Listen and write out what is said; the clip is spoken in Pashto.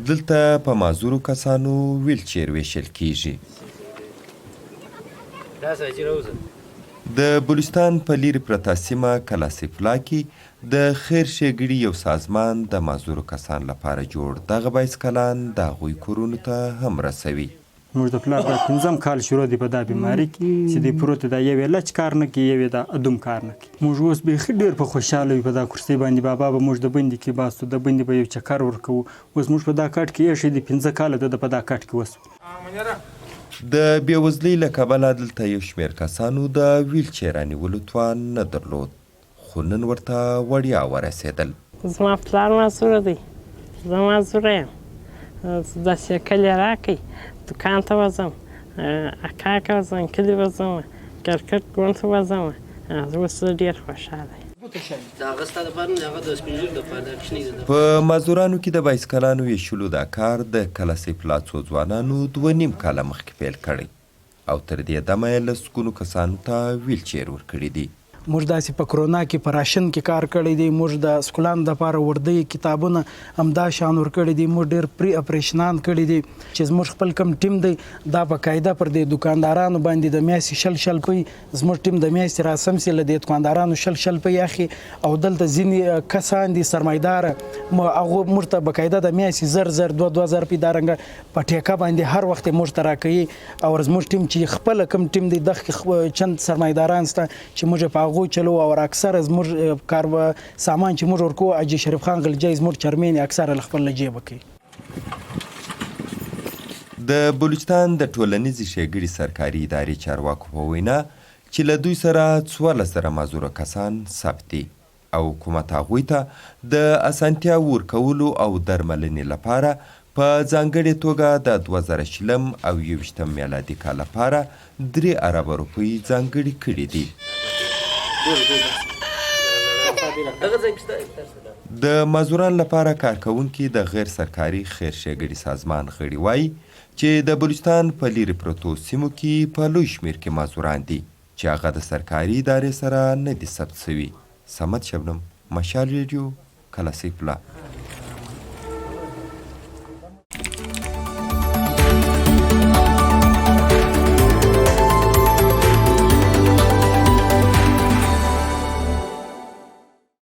دلته په معذورو کسانو ویلچیر ویشل کیږي. د بلوچستان په لیرې پرته سیمه کلاسیفلا کې د خیر ښېګړي یو سازمان د معذورو کسان لپاره جوړ دغه بایسکلان د هغوی کورونو ته هم رسوي. موږ د پلار دا 15 کال شروع دی په دا بیماري کې چې دی پروت دا یو لچ کار نه کوي یو دا ادم کار نه کوي. موږ اوس بیخي ډېر په خوشحاله یو په دا کرسۍ باندې بابا به موږ د بندې کې باسو د بندې به یو چکر ورکوو. اوس موږ په دا کټ کې ایښی دی 15 کاله د په دا کټ کې وسو. د بېوزلۍ له کبله دلته یو شمېر کسانو د ویلچیر رانیولو توان نه درلود، خو نن ورته وړیا ورسېدل. زما پلار معذوره دی، زه معذوره یم. داسې کلي راکئ، دوکان ته وځم، اکا ته وځم، کلي وځم، کرکټ ګوند ته وځم. اوس زه ډېر خوشحاله یم. په معذورانو کې د بایسکلانو ویشلو دا کار د کلاسیفلا څو ځوانانو 2.5 کاله مخکې پیل کړی او تر دې دمه یې لسګونو کسانو ته ویلچیر ورکړي دي. موږ داسې په کرونا کې په راشن کې کار کړی دی، موږ د سکولانو دپاره وردی کتابونه همدا شان ورکړي دي، موږ ډېر پرې اپریشنان کړي دي چې زموږ خپل کم ټیم دی دا په قاعده پر دې دوکاندارانو باندې د میاشتې شل پی زموږ ټیم د میاشتې راسم سي له دې دوکاندارانو شل پی اخلي او دلته ځینې کسان دي سرمایداره هغه موږ ته بقاعده د میاشتې 2,000 پی دارنګه په ټیکه باندې هر وخت موږ ته راکوي. او زموږ ټیم چې خپل کم ټیم دی دغه چند سرمایداران سته چې موږ په هغو چلو او اکثر زموږ کار سامان چې موږ ورکو اجي شریف خان غلجی زموږ چرمین اکثر خپل جیب کوي. د بلوچستان د ټولنيزي ښېګړي سرکاري ادارې چارواکو په وینا چې له دوی سره 14,000 معذوره کسان ثبت دي او حکومت هغوی ته د اسانتیاو ورکولو او درملنې لپاره په ځانګړې توګه د 2020 او 2021 میلادي کال لپاره 3 اربه روپۍ ځانګړي کړي دي. د معذوران لپاره کارکوونکي د غیر سرکاري خیر ښېګړي سازمان غړي وایي چې د بلوچستان په لیرې پرتو سیمو کې په لوی شمېر کې معذوران دي چې هغه د سرکاري ادارې سره نه دي ثبت شوي. صمد شبنم، مشال ریډیو، کلاسیفلا.